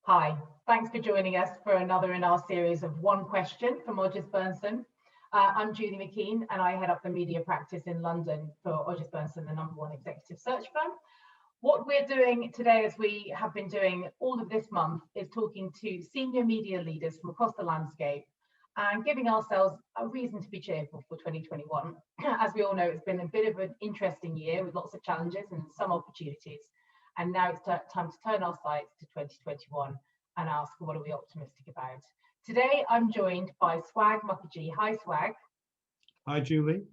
Hi, thanks for joining us for another in our series of One Question from Odgers Berndtson. I'm Julie McKean and I head up the media practice in London for Odgers Berndtson, the #1 executive search firm. What we're doing today, as we have been doing all of this month, is talking to senior media leaders from across the landscape and giving ourselves a reason to be cheerful for 2021. As we all know, it's been a bit of an interesting year with lots of challenges and some opportunities. And now it's time to turn our sights to 2021 and ask, what are we optimistic about? Today, I'm joined by Swag Mukerji. Hi, Swag. Hi, Julie.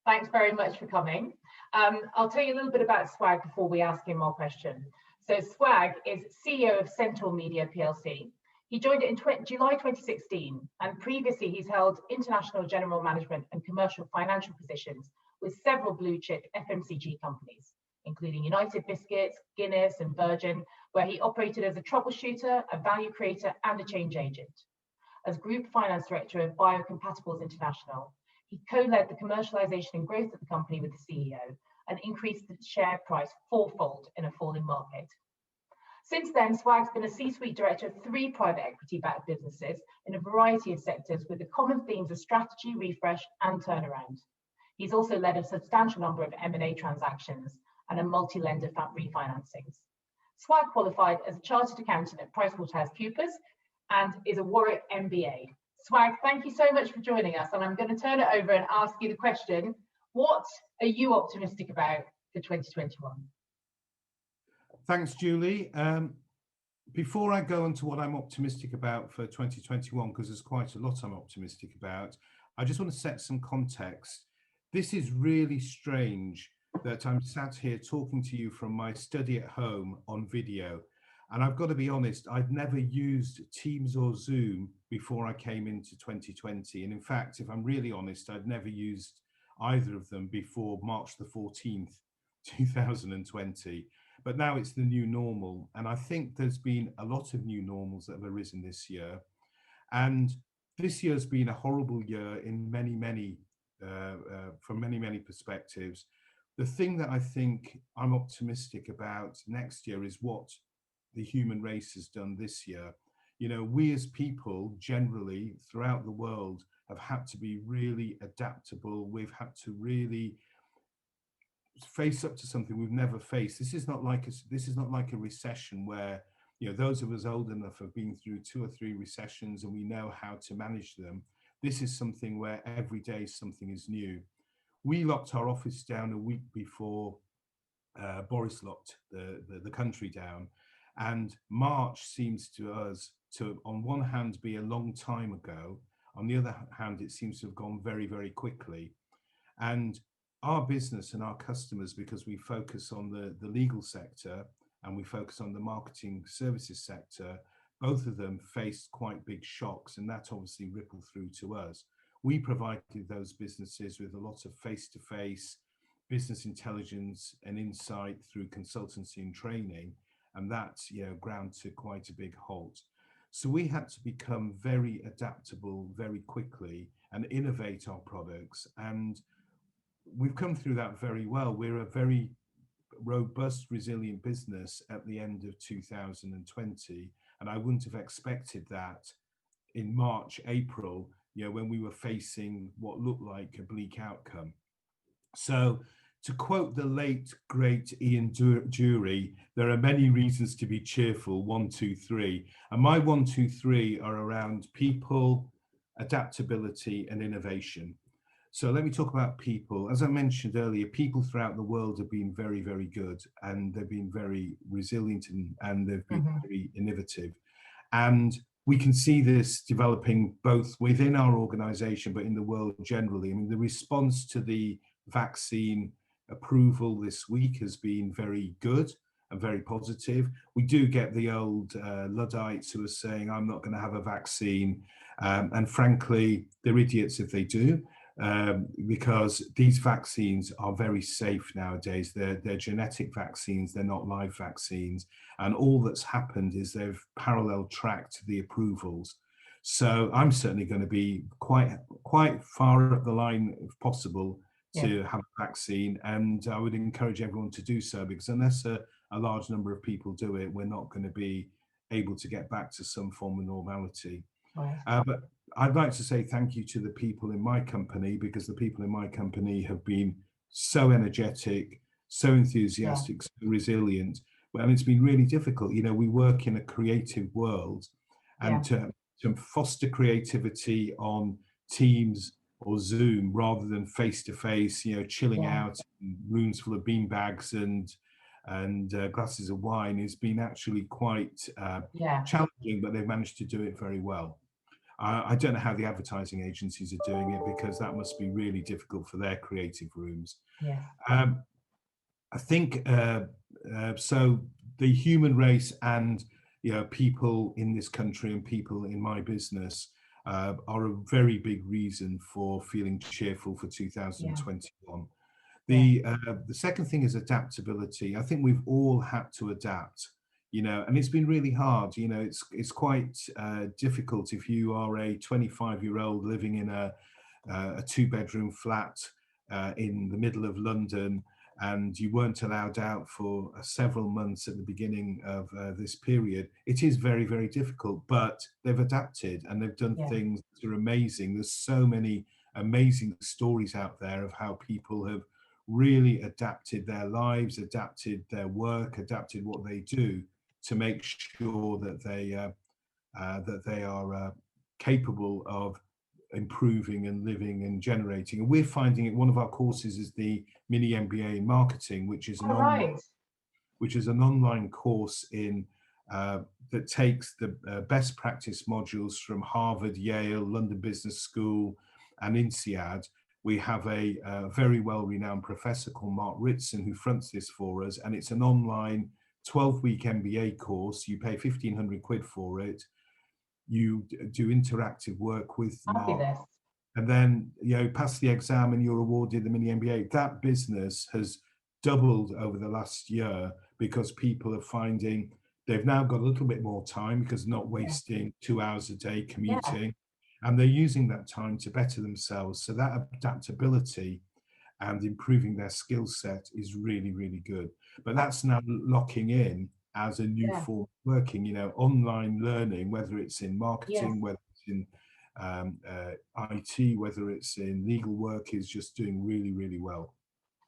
Thanks very much for coming. I'll tell you a little bit about Swag before we ask him our question. So Swag is CEO of Centaur Plc. He joined it in July 2016, and previously he's held international general management and commercial financial positions with several blue chip FMCG companies, including United Biscuits, Guinness and Virgin, where he operated as a troubleshooter, a value creator and a change agent. As Group Finance Director of Biocompatibles International, he co-led the commercialization and growth of the company with the CEO and increased the share price fourfold in a falling market. Since then, Swag's been a C-suite director of 3 private equity-backed businesses in a variety of sectors with the common themes of strategy, refresh and turnaround. He's also led a substantial number of M&A transactions and a multi-lender refinancings. Swag qualified as a chartered accountant at PricewaterhouseCoopers and is a Warwick MBA. Swag, thank you so much for joining us, and I'm going to turn it over and ask you the question, what are you optimistic about for 2021? Thanks, Julie. Before I go into what I'm optimistic about for 2021, because there's quite a lot I'm optimistic about, I just want to set some context. This is really strange that I'm sat here talking to you from my study at home on video. And I've got to be honest, I'd never used Teams or Zoom before I came into 2020. And in fact, if I'm really honest, I'd never used either of them before March the 14th, 2020. But now it's the new normal. And I think there's been a lot of new normals that have arisen this year. And this year's been a horrible year in from many perspectives. The thing that I think I'm optimistic about next year is what the human race has done this year. You know, we as people generally throughout the world have had to be really adaptable. We've had to really face up to something we've never faced. This is not like a recession where, you know, those of us old enough have been through 2 or 3 recessions and we know how to manage them. This is something where every day something is new. We locked our office down a week before Boris locked the country down, and March seems to us to, on one hand, be a long time ago. On the other hand, it seems to have gone very, very quickly. And our business and our customers, because we focus on the legal sector and we focus on the marketing services sector, both of them faced quite big shocks, and that obviously rippled through to us. We provided those businesses with a lot of face-to-face business intelligence and insight through consultancy and training, and that, you know, ground to quite a big halt. So we had to become very adaptable very quickly and innovate our products, and we've come through that very well. We're a very robust, resilient business at the end of 2020, and I wouldn't have expected that in March, April, you know, when we were facing what looked like a bleak outcome. So to quote the late, great Ian Dury, there are many reasons to be cheerful, 1, 2, 3. And my 1, 2, 3 are around people, adaptability and innovation. So let me talk about people. As I mentioned earlier, people throughout the world have been very, very good, and they've been very resilient and they've been very innovative. And we can see this developing both within our organization, but in the world generally. I mean, the response to the vaccine approval this week has been very good and very positive. We do get the old Luddites who are saying, I'm not going to have a vaccine. And frankly, they're idiots if they do, because these vaccines are very safe nowadays. They're genetic vaccines, they're not live vaccines. And all that's happened is they've parallel tracked the approvals. So I'm certainly going to be quite far up the line, if possible, to have a vaccine. And I would encourage everyone to do so, because unless a large number of people do it, we're not going to be able to get back to some form of normality. Right. But I'd like to say thank you to the people in my company, because the people in my company have been so energetic, so enthusiastic, so resilient. Well, and it's been really difficult. You know, we work in a creative world, and to foster creativity on Teams or Zoom rather than face to face, you know, chilling out in rooms full of bean bags and glasses of wine has been actually quite challenging, but they've managed to do it very well. I don't know how the advertising agencies are doing it, because that must be really difficult for their creative rooms. Yeah. I think so. The human race and, you know, people in this country and people in my business are a very big reason for feeling cheerful for 2021. The second thing is adaptability. I think we've all had to adapt, you know, and it's been really hard. You know, it's quite difficult if you are a 25-year-old living in a 2-bedroom flat in the middle of London, and you weren't allowed out for several months at the beginning of this period. It is very, very difficult, but they've adapted and they've done things that are amazing. There's so many amazing stories out there of how people have really adapted their lives, adapted their work, adapted what they do to make sure that they are capable of improving and living and generating. And we're finding it. One of our courses is the mini MBA in marketing, which is an online course in that takes the best practice modules from Harvard, Yale, London Business School, and INSEAD. We have a very well-renowned professor called Mark Ritson who fronts this for us, and it's an online 12-week MBA course. You pay 1,500 quid for it. You do interactive work with Mark, and then, you know, pass the exam and you're awarded the mini MBA. That business has doubled over the last year because people are finding they've now got a little bit more time because they're not wasting 2 hours a day commuting, and they're using that time to better themselves. So that adaptability and improving their skill set is really, really good. But that's now locking in as a new form of working, you know, online learning, whether it's in marketing, whether it's in IT, whether it's in legal work, is just doing really, really well.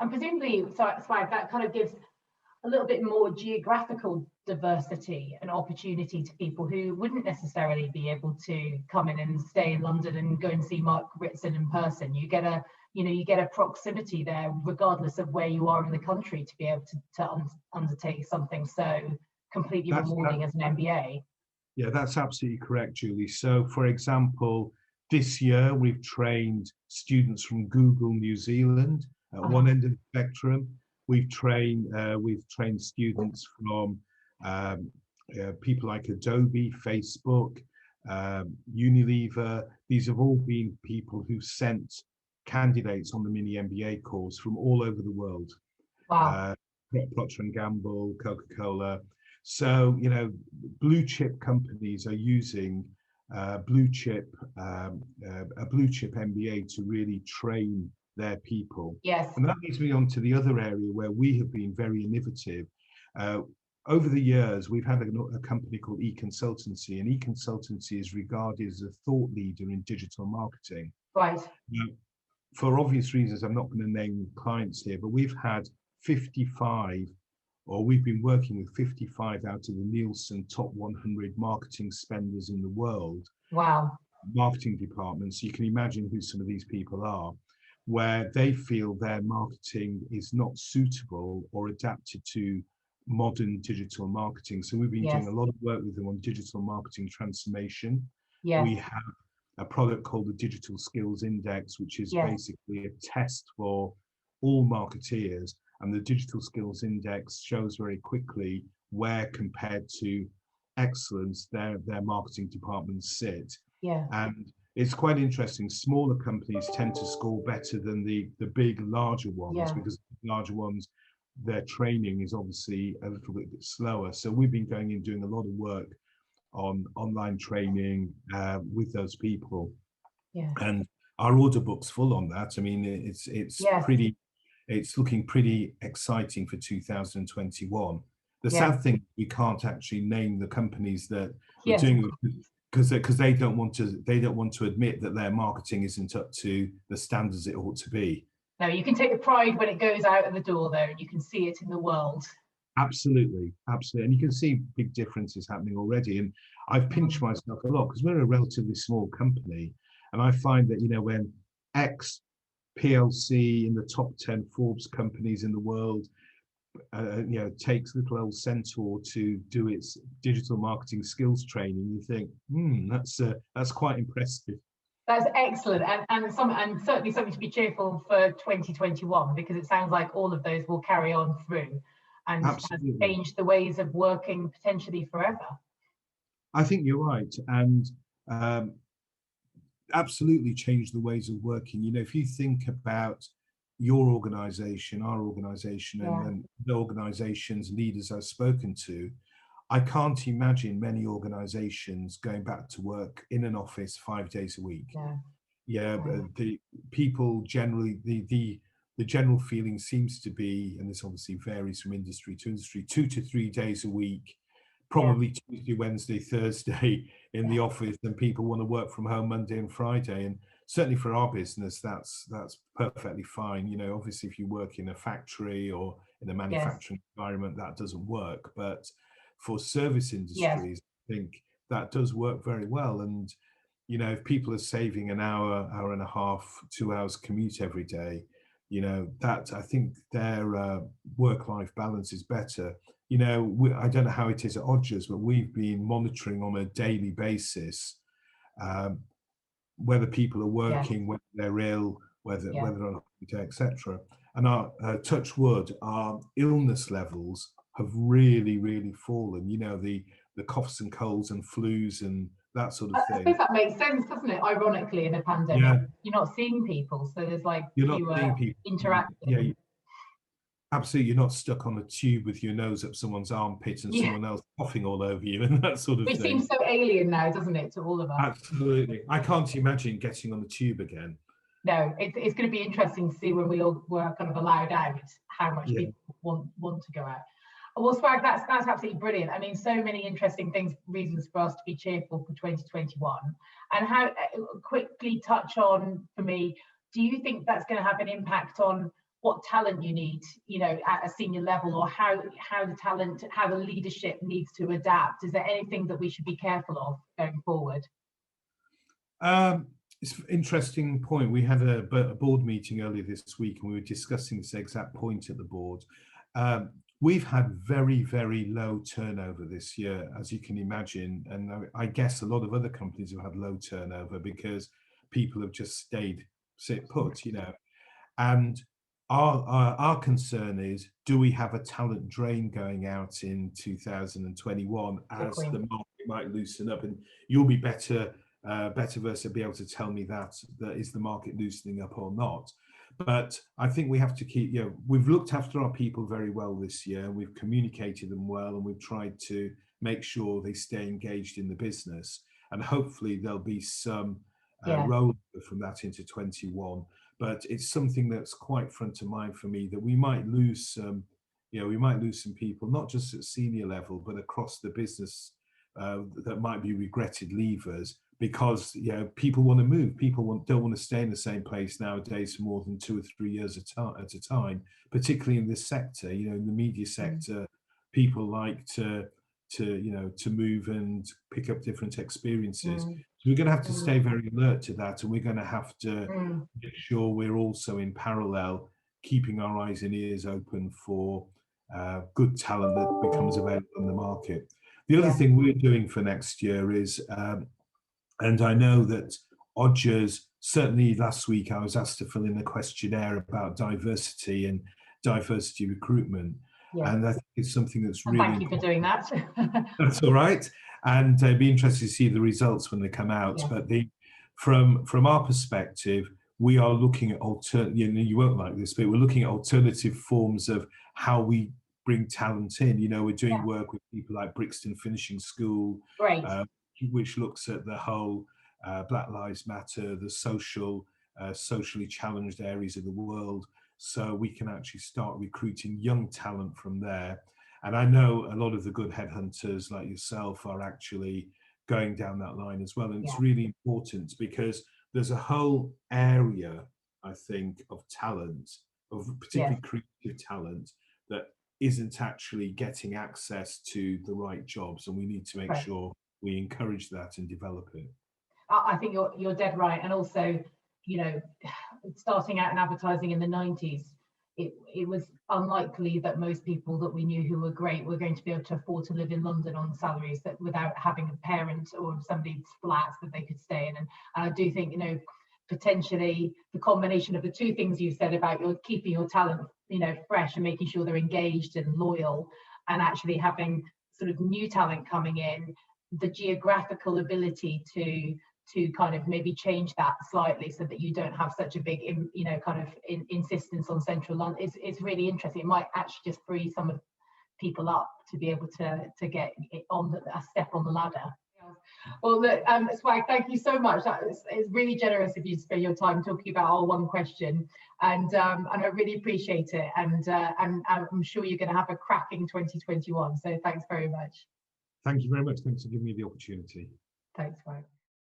And presumably, Swag, that kind of gives a little bit more geographical diversity and opportunity to people who wouldn't necessarily be able to come in and stay in London and go and see Mark Ritson in person. You get a proximity there, regardless of where you are in the country, to be able to undertake something so completely rewarding as an MBA. Yeah, that's absolutely correct, Julie. So, for example, this year we've trained students from Google New Zealand at one end of the spectrum. We've trained students from people like Adobe, Facebook, Unilever. These have all been people who sent candidates on the mini MBA course from all over the world. Wow. Procter & Gamble, Coca-Cola. So, you know, blue chip companies are using a blue chip MBA to really train their people. Yes. And that leads me on to the other area where we have been very innovative. Over the years, we've had a company called eConsultancy, and eConsultancy is regarded as a thought leader in digital marketing. Right. Now, for obvious reasons, I'm not going to name clients here, but we've had 55, or we've been working with 55 out of the Nielsen top 100 marketing spenders in the world. Wow. Marketing departments. You can imagine who some of these people are, where they feel their marketing is not suitable or adapted to modern digital marketing. So we've been doing a lot of work with them on digital marketing transformation. Yes. We have a product called the Digital Skills Index, which is basically a test for all marketeers. And the Digital Skills Index shows very quickly where, compared to excellence, their marketing departments sit. Yeah. And it's quite interesting. Smaller companies tend to score better than the big, larger ones, because the larger ones, their training is obviously a little bit slower. So we've been going in doing a lot of work on online training with those people. Yeah. And our order book's full on that. I mean, it's looking pretty exciting for 2021. The Yeah. sad thing, we can't actually name the companies that we're Yes. doing it because they don't want to admit that their marketing isn't up to the standards it ought to be. No, you can take the pride when it goes out of the door, though, and you can see it in the world. Absolutely, absolutely, and you can see big differences happening already. And I've pinched myself a lot because we're a relatively small company, and I find that when X PLC in the top 10 Forbes companies in the world, takes little old Centaur to do its digital marketing skills training, you think, that's quite impressive. That's excellent, and certainly something to be cheerful for 2021, because it sounds like all of those will carry on through and change the ways of working potentially forever. I think you're right, and absolutely change the ways of working. If you think about your organization, our organization, and the organizations leaders I've spoken to, I can't imagine many organizations going back to work in an office 5 days a week. The people generally, the general feeling seems to be, and this obviously varies from industry to industry, 2 to 3 days a week, probably Tuesday, Wednesday, Thursday in the office, and people want to work from home Monday and Friday. And certainly for our business, that's perfectly fine. Obviously if you work in a factory or in a manufacturing environment, that doesn't work. But for service industries, I think that does work very well. And if people are saving an hour, hour and a half, 2 hours commute every day, that I think their work-life balance is better. I don't know how it is at Odgers, but we've been monitoring on a daily basis whether people are working, whether they're ill, whether on holiday, etc. And our touch wood, our illness levels have really, really fallen. The coughs and colds and flus and that sort of thing. I suppose that makes sense, doesn't it? Ironically, in a pandemic, you're not seeing people, so there's fewer interactions. Absolutely, you're not stuck on a tube with your nose up someone's armpit and someone else coughing all over you and that sort of thing. It seems so alien now, doesn't it, to all of us? Absolutely. I can't imagine getting on the tube again. No, it's going to be interesting to see when we all were kind of allowed out how much people want to go out. Well, Swag, that's absolutely brilliant. I mean, so many interesting reasons for us to be cheerful for 2021. And how quickly touch on, for me, do you think that's going to have an impact on what talent you need, at a senior level, or how the leadership needs to adapt? Is there anything that we should be careful of going forward? It's an interesting point. We had a board meeting earlier this week, and we were discussing this exact point at the board. We've had very, very low turnover this year, as you can imagine, and I guess a lot of other companies have had low turnover because people have just sit put, and our concern is, do we have a talent drain going out in 2021 as the market might loosen up? And you'll be better versa be able to tell me that is the market loosening up or not. But I think we have to keep, we've looked after our people very well this year. We've communicated them well, and we've tried to make sure they stay engaged in the business. And hopefully there'll be some rollover from that into 21. But it's something that's quite front of mind for me, that we might lose some, some people, not just at senior level, but across the business that might be regretted leavers, because people want to move. People don't want to stay in the same place nowadays for more than 2 or 3 years at a time, particularly in this sector. In the media sector, people like to move and pick up different experiences. So we're going to have to stay very alert to that, and we're going to have to make sure we're also in parallel keeping our eyes and ears open for good talent that becomes available in the market. The other thing we're doing for next year is, and I know that Odgers, certainly last week I was asked to fill in a questionnaire about diversity and diversity recruitment. And I think it's something that's really important. Thank you for doing that. That's all right. And I'd be interested to see the results when they come out. But from our perspective, we are looking at you won't like this, but we're looking at alternative forms of how we bring talent in. We're doing work with people like Brixton Finishing School, which looks at the whole Black Lives Matter, the socially challenged areas of the world, so we can actually start recruiting young talent from there. And I know a lot of the good headhunters like yourself are actually going down that line as well. And it's really important because there's a whole area, I think, of talent, of particularly creative talent, that isn't actually getting access to the right jobs. And we need to make sure we encourage that and develop it. I think you're dead right. And also, you know, starting out in advertising in the 90s, it was unlikely that most people that we knew who were great were going to be able to afford to live in London on salaries that without having a parent or somebody's flats that they could stay in. And I do think, you know, potentially the combination of the two things you said about your keeping your talent, you know, fresh and making sure they're engaged and loyal, and actually having sort of new talent coming in, the geographical ability to kind of maybe change that slightly so that you don't have such a big, you know, kind of insistence on central London. It's really interesting. It might actually just free some of people up to be able to get on a step on the ladder. Well, look, Swag, thank you so much. It's really generous of you to spend your time talking about our one question, and I really appreciate it. And I'm sure you're going to have a cracking 2021. So thanks very much. Thank you very much. Thanks for giving me the opportunity. Thanks, Swag.